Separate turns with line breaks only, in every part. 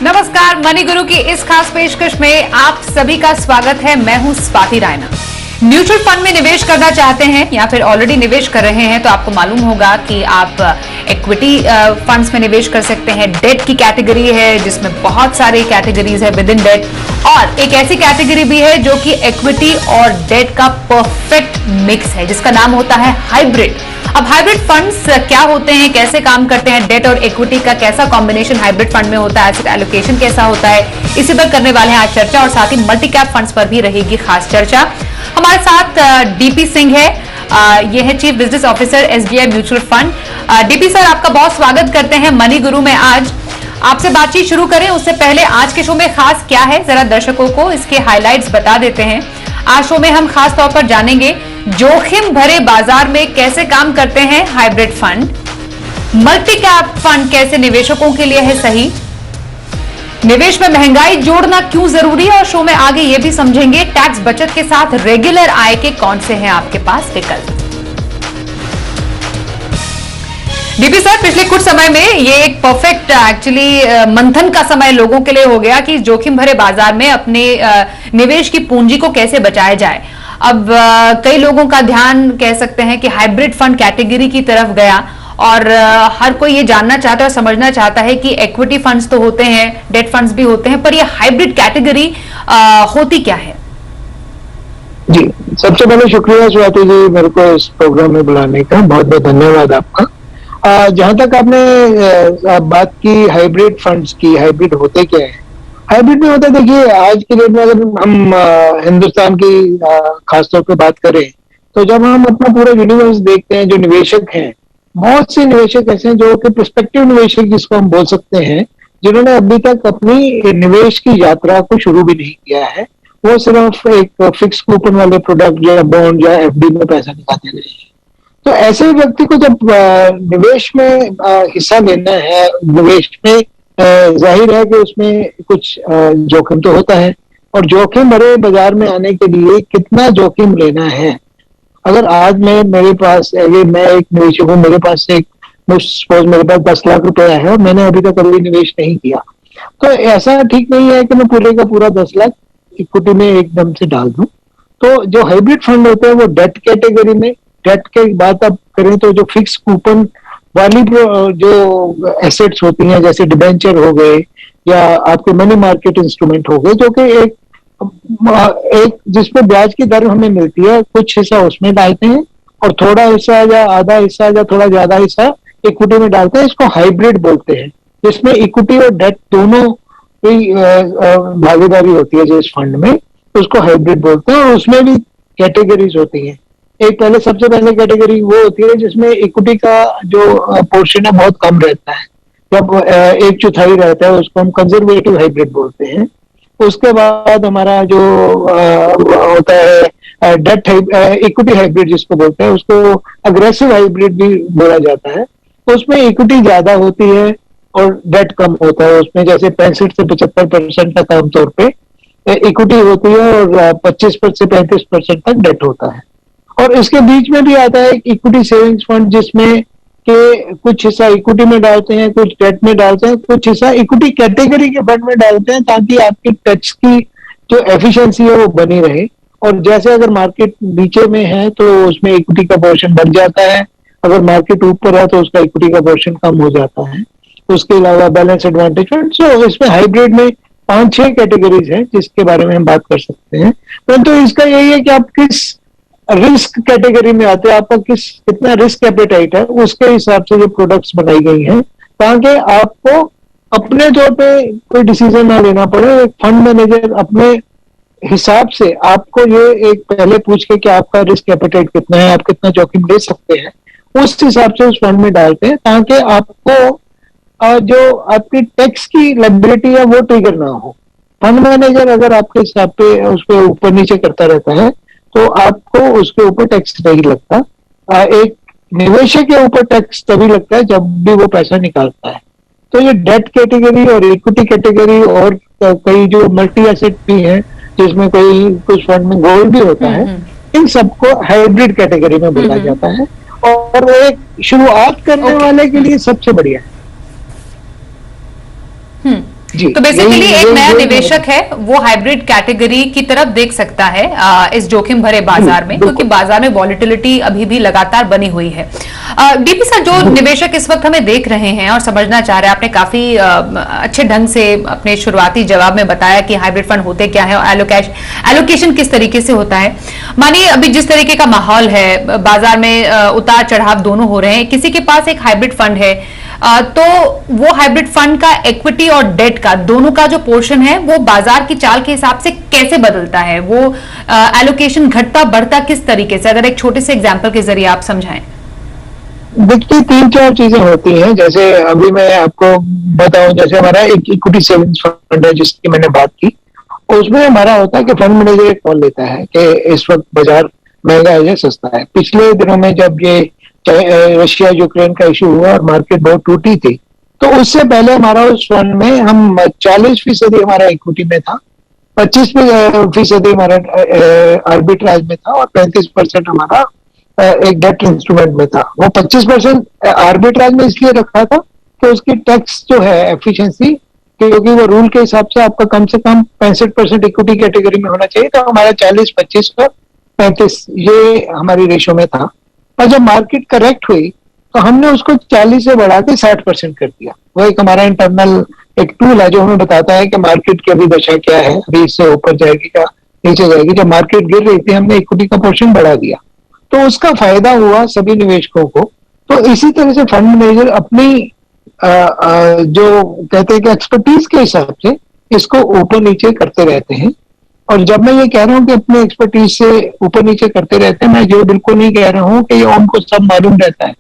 नमस्कार, मनी गुरु की इस खास पेशकश में आप सभी का स्वागत है। मैं हूं स्वाति रायना। म्यूचुअल फंड में निवेश करना चाहते हैं या फिर ऑलरेडी निवेश कर रहे हैं तो आपको मालूम होगा कि आप इक्विटी फंड्स में निवेश कर सकते हैं। डेट की कैटेगरी है जिसमें बहुत सारी कैटेगरीज है विद इन डेट, और एक ऐसी कैटेगरी भी है जो कि इक्विटी और डेट का परफेक्ट मिक्स है जिसका नाम होता है हाइब्रिड। अब हाइब्रिड फंड्स क्या होते हैं, कैसे काम करते हैं, डेट और इक्विटी का कैसा कॉम्बिनेशन हाइब्रिड फंड में होता है, एसेट एलोकेशन कैसा होता है, इसी पर करने वाले हैं आज चर्चा। और साथ ही मल्टी कैप फंड्स पर भी रहेगी खास चर्चा। हमारे साथ डीपी सिंह है, ये है chief business officer SBI mutual fund. DP sir, आपका बहुत स्वागत करते हैं मनी गुरु में। आज आपसे बातचीत शुरू करें उससे पहले आज के शो में खास क्या है जरा दर्शकों को इसके हाइलाइट्स बता देते हैं। आज शो में हम खास तौर पर जानेंगे जोखिम भरे बाजार में कैसे काम करते हैं hybrid fund, multi cap fund कैसे निवेशकों के लिए है सही, निवेश में महंगाई जोड़ना क्यों जरूरी है, और शो में आगे ये भी समझेंगे टैक्स बचत के साथ रेगुलर आय के कौन से हैं आपके पास विकल्प। डीपी सर, पिछले कुछ समय में ये एक परफेक्ट एक्चुअली मंथन का समय लोगों के लिए हो गया कि जोखिम भरे बाजार में अपने निवेश की पूंजी को कैसे बचाया जाए। अब कई लोगों का ध्यान कह सकते हैं कि हाइब्रिड फंड कैटेगरी की तरफ गया, और हर कोई ये जानना चाहता है और समझना चाहता है कि इक्विटी फंड्स तो होते हैं, डेट फंड्स भी होते हैं, पर ये हाइब्रिड कैटेगरी होती क्या है?
जी, सबसे पहले शुक्रिया स्वाति जी मेरे को इस प्रोग्राम में बुलाने का, बहुत बहुत धन्यवाद आपका। जहां तक आपने बात की हाइब्रिड फंड्स की, हाइब्रिड होते क्या है? हाइब्रिड में होता है, देखिए आज की डेट में अगर हम हिंदुस्तान की खासतौर पे बात करें तो जब हम अपना पूरा यूनिवर्स देखते हैं, जो निवेशक हैं, बहुत से निवेशक ऐसे हैं जो कि प्रोस्पेक्टिव निवेशक जिसको हम बोल सकते हैं, जिन्होंने अभी तक अपनी निवेश की यात्रा को शुरू भी नहीं किया है। वो सिर्फ एक फिक्स कूपन वाले प्रोडक्ट या बॉन्ड या एफडी में पैसा निकालते रहे हैं। तो ऐसे व्यक्ति को जब निवेश में हिस्सा लेना है, निवेश में जाहिर है कि उसमें कुछ जोखिम तो होता है, और जोखिम भरे बाजार में आने के लिए कितना जोखिम लेना है। अगर आज मेरे पास मैं एक निवेशक हूँ, मेरे पास सपोज मेरे पास 10 लाख रुपया है और मैंने अभी तक कभी निवेश नहीं किया, तो ऐसा ठीक नहीं है कि मैं पूरे का पूरा 10 लाख इक्विटी में एकदम से डाल दूं। तो जो हाइब्रिड फंड होते हैं वो डेट कैटेगरी में, डेट के बात अब करें तो जो फिक्स कूपन वाली जो एसेट्स होती हैं, जैसे डिबेंचर हो गए या आपके मनी मार्केट इंस्ट्रूमेंट हो गए, जो कि एक जिसमें ब्याज की दर हमें मिलती है, कुछ हिस्सा उसमें डालते हैं और थोड़ा हिस्सा या आधा हिस्सा या थोड़ा ज्यादा हिस्सा इक्विटी में डालते हैं। इसको हाइब्रिड बोलते हैं, जिसमें इक्विटी और डेट दोनों की भागीदारी होती है जिस फंड में, उसको हाइब्रिड बोलते हैं। और उसमें भी कैटेगरीज होती हैं। एक पहले सबसे पहले कैटेगरी वो होती है जिसमें इक्विटी का जो पोर्शन है बहुत कम रहता है, जब 1/4 रहता है, उसको हम कंजर्वेटिव हाइब्रिड बोलते हैं। उसके बाद हमारा जो होता है डेट इक्विटी हाइब्रिड जिसको बोलते हैं, उसको अग्रेसिव हाइब्रिड भी बोला जाता है। उसमें इक्विटी ज्यादा होती है और डेट कम होता है। उसमें जैसे 65 से 75% तक आमतौर पे इक्विटी होती है और 25% से 35% तक डेट होता है। और इसके बीच में भी आता है इक्विटी सेविंग्स फंड, जिसमें के कुछ हिस्सा इक्विटी में डालते हैं, कुछ डेट में डालते हैं, कुछ हिस्सा इक्विटी कैटेगरी के फंड में डालते हैं, ताकि आपकी टैक्स की जो एफिशिएंसी है वो बनी रहे। और जैसे अगर मार्केट नीचे में है तो उसमें इक्विटी का पोर्शन बढ़ जाता है, अगर मार्केट ऊपर है तो उसका इक्विटी का पोर्शन कम हो जाता है। उसके अलावा बैलेंस एडवांटेज फंड, सो इसमें हाइब्रिड में 5-6 कैटेगरीज हैं जिसके बारे में हम बात कर सकते हैं। परंतु इसका यही है कि आप किस रिस्क कैटेगरी में आते हैं, आपका कितना रिस्क एपेटाइट है, उसके हिसाब से ये प्रोडक्ट्स बनाई गई हैं, ताकि आपको अपने तौर पे कोई डिसीजन ना लेना पड़े। एक फंड मैनेजर अपने हिसाब से आपको ये एक पहले पूछ के कि आपका रिस्क एपेटाइट कितना है, आप कितना जोखिम ले सकते हैं, उस हिसाब से उस फंड में डालते हैं, ताकि आपको जो आपकी टैक्स की लायबिलिटी है वो ट्रिगर ना हो। फंड मैनेजर अगर आपके हिसाब पे उसको ऊपर नीचे करता रहता है तो आपको उसके ऊपर टैक्स नहीं लगता। एक निवेशक के ऊपर टैक्स तभी लगता है जब भी वो पैसा निकालता है। तो ये डेट कैटेगरी और इक्विटी कैटेगरी और कई जो मल्टी एसेट भी हैं, जिसमें कोई कुछ फंड में गोल्ड भी होता है, इन सबको हाइब्रिड कैटेगरी में बोला जाता है। और वो एक शुरुआत करने वाले के लिए सबसे बढ़िया है। जी,
तो बेसिकली एक नया
यही-
निवेशक है वो हाइब्रिड कैटेगरी की तरफ देख सकता है इस जोखिम भरे बाजार में, क्योंकि बाजार में वॉलिटिलिटी अभी भी लगातार बनी हुई है। डीपी सर, जो निवेशक इस वक्त हमें देख रहे हैं और समझना चाह रहे हैं, आपने काफी अच्छे ढंग से अपने शुरुआती जवाब में बताया कि हाइब्रिड फंड होते क्या है और एलोकेशन किस तरीके से होता है। मानिए अभी जिस तरीके का माहौल है, बाजार में उतार चढ़ाव दोनों हो रहे हैं, किसी के पास एक हाइब्रिड फंड है तो वो हाइब्रिड फंड का इक्विटी और डेट का दोनों का जो पोर्शन है वो बाजार की चाल के हिसाब से कैसे बदलता है, वो एलोकेशन घटता बढ़ता किस तरीके से, अगर एक छोटे से एग्जांपल के जरिए आप समझाएं।
देखिए 3-4 चीजें होती हैं। जैसे अभी मैं आपको बताऊं, जैसे हमारा एक इक्विटी सेविंग्स फंड है जिसकी मैंने बात की, उसमें हमारा होता है कि फंड मैनेजर एक कॉल लेता है कि इस वक्त बाजार महंगा है या सस्ता है। पिछले दिनों में जब ये रशिया यूक्रेन का इशू हुआ और मार्केट बहुत टूटी थी, तो उससे पहले हमारा उस फंड में हम 40% हमारा इक्विटी में था, 25% हमारा आर्बिट्राज में था और 35% हमारा एक डेट इंस्ट्रूमेंट में था। वो 25% आर्बिट्राज में इसलिए रखा था कि उसकी टैक्स जो है एफिशिएंसी, क्योंकि वो रूल के हिसाब से आपका कम से कम 65% इक्विटी कैटेगरी में होना चाहिए, तो हमारा 40-25 और 35 ये हमारी रेशो में था। और जब मार्केट करेक्ट हुई तो हमने उसको 40 से बढ़ा के 60% कर दिया। वो एक हमारा इंटरनल एक टूल है जो हमें बताता है कि मार्केट की अभी दशा क्या है, अभी इससे ऊपर जाएगी या नीचे जाएगी। जब मार्केट गिर रही थी हमने इक्विटी का पोर्शन बढ़ा दिया, तो उसका फायदा हुआ सभी निवेशकों को। तो इसी तरह से फंड मैनेजर अपनी जो कहते हैं कि एक्सपर्टीज के हिसाब से इसको ऊपर नीचे करते रहते हैं। और जब मैं ये कह रहा हूँ कि अपने एक्सपर्टीज से ऊपर नीचे करते रहते हैं, मैं जो बिल्कुल नहीं कह रहा हूँ कि उनको सब मालूम रहता है।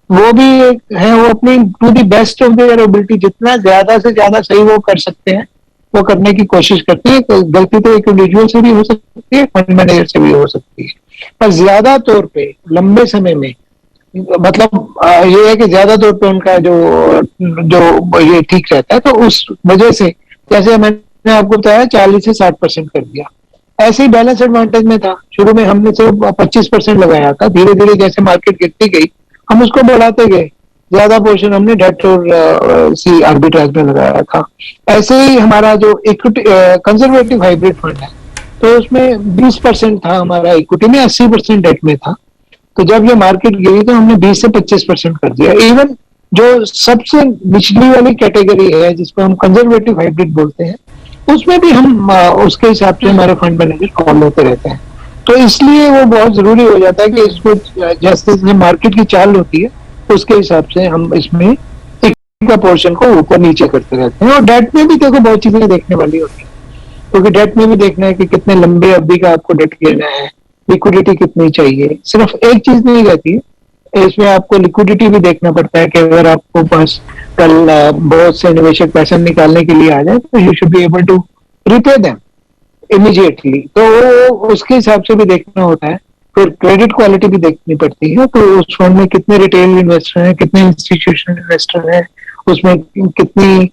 वो भी एक है, वो अपनी to the best of their ability जितना ज्यादा से ज्यादा सही वो कर सकते हैं वो करने की कोशिश करती है। तो गलती तो एक इंडिविजुअल से भी हो सकती है, फंड मैनेजर से भी हो सकती है, पर ज्यादा तौर पे लंबे समय में मतलब ये है कि ज्यादा तौर पे उनका जो जो ये ठीक रहता है। तो उस वजह से जैसे मैंने आपको बताया 40 से 60% कर दिया। ऐसे ही बैलेंस एडवांटेज में था, शुरू में हमने सिर्फ 25% लगाया था, धीरे धीरे जैसे मार्केट गिरती गई हम उसको बढ़ाते गए, ज्यादा पोर्शन हमने डेट और सी आर्बिट्राज में लगाया था। ऐसे ही हमारा जो इक्विटी कंजर्वेटिव हाइब्रिड फंड है, तो उसमें 20% था हमारा इक्विटी में, 80% डेट में था। तो जब ये मार्केट गिरी तो हमने 20 से 25% कर दिया। इवन जो सबसे निचली वाली कैटेगरी है जिसको हम कंजर्वेटिव हाइब्रिड बोलते हैं, उसमें भी हम उसके हिसाब से हमारे फंड मैनेजर कॉल लेते रहते हैं। तो इसलिए वो बहुत जरूरी हो जाता है कि इसको जैसे जैसे मार्केट की चाल होती है उसके हिसाब से हम इसमें का पोर्शन को ऊपर नीचे करते रहते हैं। और डेट में भी देखो बहुत चीजें देखने वाली होती है, क्योंकि डेट में भी देखना है कि कितने लंबे अवधि का आपको डेट लेना है, लिक्विडिटी कितनी चाहिए। सिर्फ एक चीज नहीं रहती है, इसमें आपको लिक्विडिटी भी देखना पड़ता है कि अगर आपको पास कल बहुत से निवेशक पैसा निकालने के लिए आ जाए तो you should be able to repay them immediately. तो उसके हिसाब से भी देखना होता है। फिर क्रेडिट क्वालिटी भी देखनी पड़ती है, तो उस फंड में कितने रिटेल इन्वेस्टर हैं, कितने इंस्टीट्यूशनल इन्वेस्टर हैं, उसमें कितनी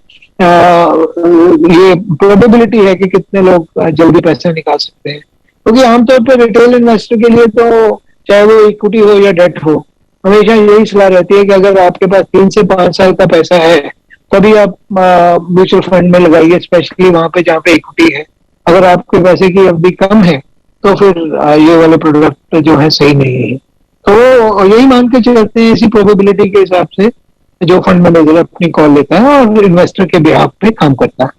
ये प्रोबेबिलिटी है कि कितने लोग जल्दी पैसा निकाल सकते हैं। क्योंकि आमतौर पर रिटेल इन्वेस्टर के लिए तो चाहे वो इक्विटी हो या डेट हो, हमेशा यही सलाह रहती है कि अगर आपके पास 3 से 5 साल का पैसा है तभी आप म्यूचुअल फंड में लगाइए, स्पेशली वहां पे जहाँ पे इक्विटी है। अगर आपके पैसे की अवधि कम है तो फिर ये वाले प्रोडक्ट जो है सही नहीं है। तो यही मान के चलते हैं, इसी प्रोबेबिलिटी के हिसाब से जो फंड मैनेजर अपनी कॉल लेता है और इन्वेस्टर के बिहाफ पे काम करता है।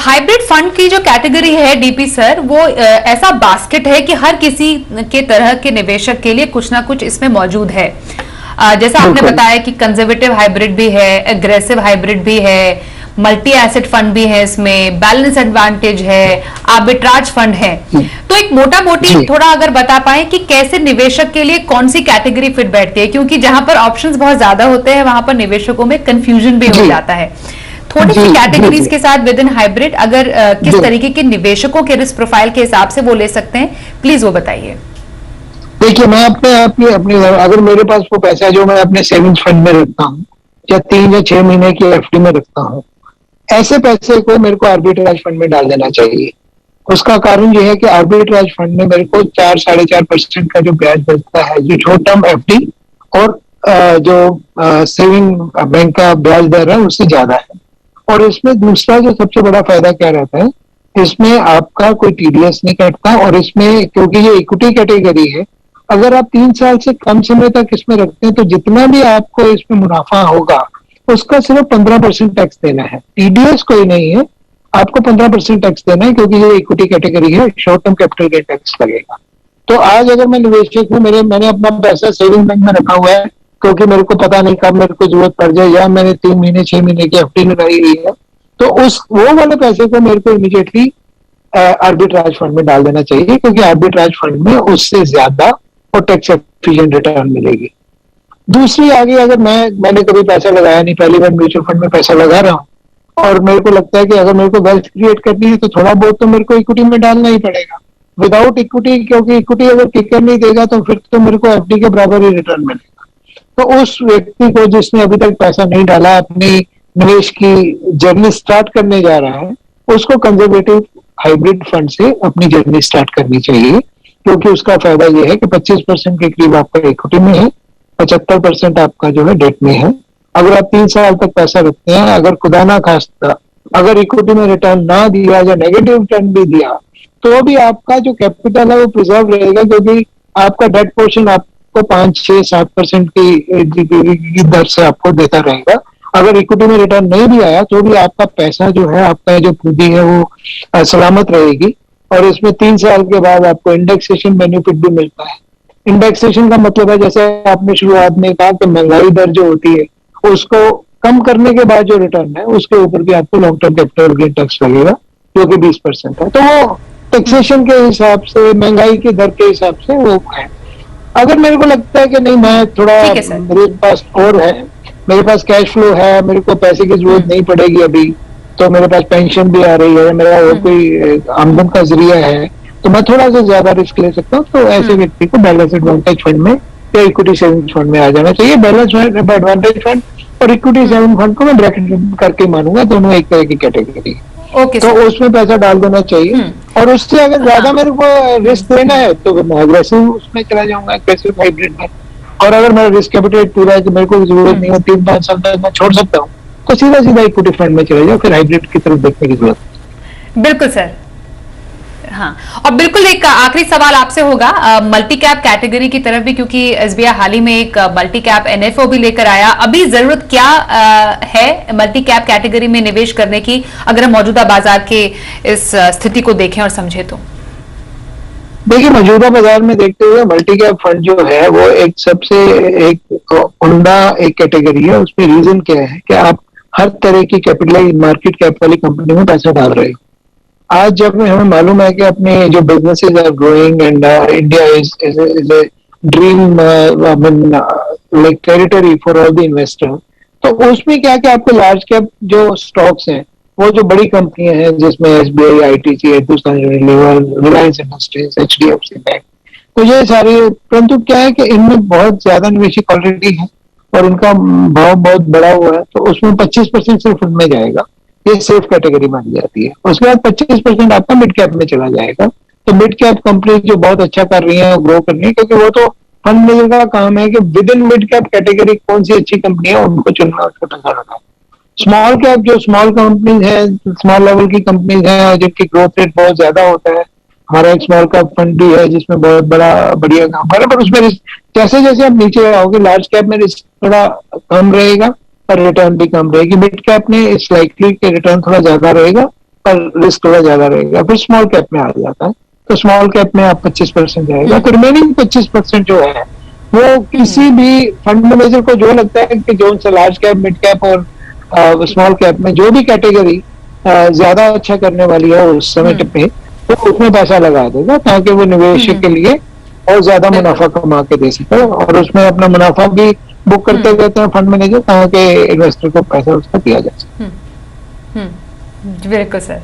हाइब्रिड फंड की जो कैटेगरी है डीपी सर, वो ऐसा बास्केट है कि हर किसी के तरह के निवेशक के लिए कुछ ना कुछ इसमें मौजूद है। जैसा आपने बताया कि कंजर्वेटिव हाइब्रिड भी है, एग्रेसिव हाइब्रिड भी है, मल्टी एसेट फंड भी है, इसमें बैलेंस एडवांटेज है, आर्बिट्राज फंड है। तो एक मोटा मोटी थोड़ा अगर बता पाए कि कैसे निवेशक के लिए कौन सी कैटेगरी फिट बैठती है, क्योंकि जहां पर ऑप्शंस बहुत ज्यादा होते हैं वहां पर निवेशकों में कंफ्यूजन भी हो जाता है। थोड़ी सी कैटेगरीज के साथ विद इन हाइब्रिड अगर किस तरीके के निवेशकों के रिस्क प्रोफाइल के हिसाब से वो ले सकते हैं, प्लीज वो बताइए।
देखिए मैं अपने अगर मेरे पास वो पैसा है जो मैं अपने सेविंग्स फंड में रखता हूँ या 3 या 6 महीने की एफडी में रखता हूँ, ऐसे पैसे को मेरे को आर्बिट्राज फंड में डाल देना चाहिए। उसका कारण ये है कि आर्बिट्राज फंड में मेरे को 4-4.5% का जो ब्याज मिलता है, जो शॉर्ट टर्म एफडी और जो सेविंग बैंक का ब्याज दर है उससे ज्यादा है। और इसमें दूसरा जो सबसे बड़ा फायदा क्या रहता है, इसमें आपका कोई टीडीएस नहीं कटता, और इसमें क्योंकि ये इक्विटी कैटेगरी है, अगर आप 3 साल से कम समय तक इसमें रखते हैं तो जितना भी आपको इसमें मुनाफा होगा उसका सिर्फ 15% टैक्स देना है। टीडीएस कोई नहीं है, आपको 15% टैक्स देना है, क्योंकि ये इक्विटी कैटेगरी है, short term capital gain tax लगेगा। तो आज अगर मैं निवेशक हूँ, मैंने अपना पैसा सेविंग बैंक में रखा हुआ है, क्योंकि मेरे को पता नहीं कब मेरे को जरूरत पड़ जाए, या मैंने 3 महीने 6 महीने की एफडी लगाई हुई है, तो वो वाले पैसे को मेरे को इमीडिएटली आर्बिट्राज फंड में डाल देना चाहिए, क्योंकि आर्बिट्राज फंड में उससे ज्यादा और टैक्स एफिशिएंट रिटर्न मिलेगी। दूसरी आगे, अगर मैंने कभी पैसा लगाया नहीं, पहली बार म्यूचुअल फंड में पैसा लगा रहा हूँ, और मेरे को लगता है कि अगर मेरे को वेल्थ क्रिएट करनी है तो थोड़ा बहुत तो मेरे को इक्विटी में डालना ही पड़ेगा। विदाउट इक्विटी, क्योंकि इक्विटी अगर किकर नहीं देगा तो फिर तो मेरे को एफडी के बराबर ही रिटर्न मिलेगा। तो उस व्यक्ति को जिसने अभी तक पैसा नहीं डाला, अपनी निवेश की जर्नी स्टार्ट करने जा रहा है, उसको कंजर्वेटिव हाइब्रिड फंड से अपनी जर्नी स्टार्ट करनी चाहिए, क्योंकि उसका फायदा यह है कि 25% के करीब आपका इक्विटी में है, 75% आपका जो है डेट में है। अगर आप 3 साल तक पैसा रखते हैं, अगर खुदा ना खास्ता अगर इक्विटी में रिटर्न ना दिया या नेगेटिव रिटर्न भी दिया, तो भी आपका जो कैपिटल है वो प्रिजर्व रहेगा, क्योंकि आपका डेट पोर्शन आपको 5-6-7% की दर से आपको देता रहेगा। अगर इक्विटी में रिटर्न नहीं भी आया तो भी आपका पैसा जो है, आपका जो पूंजी है वो सलामत रहेगी। और इसमें 3 साल के बाद आपको इंडेक्सेशन बेनिफिट भी मिलता है। इंडेक्सेशन का मतलब है, जैसे आपने शुरुआत में कहा कि महंगाई दर जो होती है उसको कम करने के बाद जो रिटर्न है उसके ऊपर भी आपको long term capital gain tax लगेगा, जो कि 20% है। तो वो टैक्सेशन के हिसाब से, महंगाई की दर के हिसाब से वो है। अगर मेरे को लगता है कि नहीं, मैं थोड़ा, मेरे पास और है, मेरे पास कैश फ्लो है, मेरे को पैसे की जरूरत नहीं पड़ेगी अभी, तो मेरे पास पेंशन भी आ रही है, मेरा और कोई आमदन का जरिया है, तो मैं थोड़ा सा ज्यादा रिस्क ले सकता हूँ, तो ऐसे व्यक्ति को बैलेंस एडवांटेज फंड में या इक्विटी सेविंग फंड में आ जाना चाहिए। बैलेंस एडवांटेज फंड और इक्विटी सेविंग फंड को मैं ब्रैकेट करके मानूंगा, दोनों एक तरह की कैटेगरी। तो उसमें पैसा डाल देना चाहिए, और उससे अगर ज्यादा मेरे को रिस्क लेना है तो मैं अग्रेसिव उसमें चला जाऊंगा, अग्रेसिव हाइब्रिड में। और अगर मेरा रिस्क एपेटाइट पूरा है कि मेरे को जरूरत नहीं है, 3-5 साल तक मैं छोड़ सकता हूँ, तो सीधा सीधा इक्विटी फंड में चले जाओ, फिर हाइब्रिड की तरफ देखने की जरूरत।
बिल्कुल सर। हाँ, और बिल्कुल एक आखिरी सवाल आपसे होगा मल्टी कैप कैटेगरी की तरफ भी, क्योंकि एसबीआई हाल ही में एक मल्टी कैप एनएफओ भी लेकर आया। अभी जरूरत क्या है मल्टी कैप कैटेगरी में निवेश करने की, अगर हम मौजूदा बाजार के इस स्थिति को देखें और समझे तो?
देखिए, मौजूदा बाजार में देखते हुए मल्टी कैप फंड जो है वो एक सबसे एक उम्दा एक कैटेगरी है। उसमें रीजन क्या है कि आप हर तरह की कैपिटलाइज मार्केट कैप वाली कंपनी में पैसा डाल रहे हो। आज जब हमें मालूम है कि अपने जो businesses are growing and India is a dream like territory for all the investor, तो उसमें क्या क्या आपको लार्ज कैप जो स्टॉक्स हैं, वो जो बड़ी कंपनियां हैं जिसमें SBI, ITC, Hindustan Unilever, Reliance industries, HDFC bank, तो ये सारे, परंतु क्या है कि इनमें बहुत ज्यादा निवेशक ऑलरेडी है और इनका भाव बहुत बड़ा हुआ है, तो उसमें 25% सिर्फ फंड में जाएगा, ये सेफ कैटेगरी मानी जाती है। उसके बाद 25% आपका मिड कैप में चला जाएगा। तो मिड कैप कंपनी जो बहुत अच्छा कर रही है, ग्रो कर रही है, क्योंकि वो तो फंड मैनेजर का काम है कि with in mid cap category कौन सी अच्छी कंपनी है उनको चुनना, उसको पैसा रखा। स्मॉल कैप जो स्मॉल कंपनीज है, स्मॉल लेवल की कंपनीज है और जिनकी ग्रोथ रेट बहुत ज्यादा होता है, हमारा एक स्मॉल कैप फंड भी है जिसमें बहुत बढ़िया काम कर रहा है, पर उसमें जैसे जैसे आप नीचे आओगे लार्ज कैप में रिस्क थोड़ा कम रहेगा पर रिटर्न भी कम रहेगी। मिड कैप में इस लाइकली के रिटर्न थोड़ा ज्यादा रहेगा पर रिस्क थोड़ा ज्यादा रहेगा। फिर स्मॉल कैप में आ जाता है, तो स्मॉल कैप में आप 25% जाएगा, तो रिमेनिंग 25% जो है वो किसी भी फंड मैनेजर को जो लगता है कि जो सा लार्ज कैप, मिड कैप और स्मॉल कैप में जो भी कैटेगरी ज्यादा अच्छा करने वाली है उस समय पे, तो उसमें पैसा लगा देगा ताकि वो निवेशक के लिए और ज्यादा मुनाफा कमा के दे सके, और उसमें अपना मुनाफा भी बुक करते रहते हैं फंड मैनेजर ताकि इन्वेस्टर को पैसा उसका दिया जा सके।
बिल्कुल सर।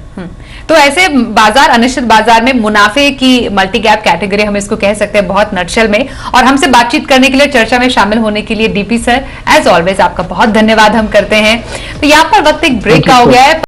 तो ऐसे बाजार, अनिश्चित बाजार में मुनाफे की मल्टी कैप कैटेगरी हम इसको कह सकते हैं बहुत नटशल में। और हमसे बातचीत करने के लिए, चर्चा में शामिल होने के लिए डीपी सर एज ऑलवेज आपका बहुत धन्यवाद हम करते हैं। तो यहाँ पर वक्त एक ब्रेक का हो गया है।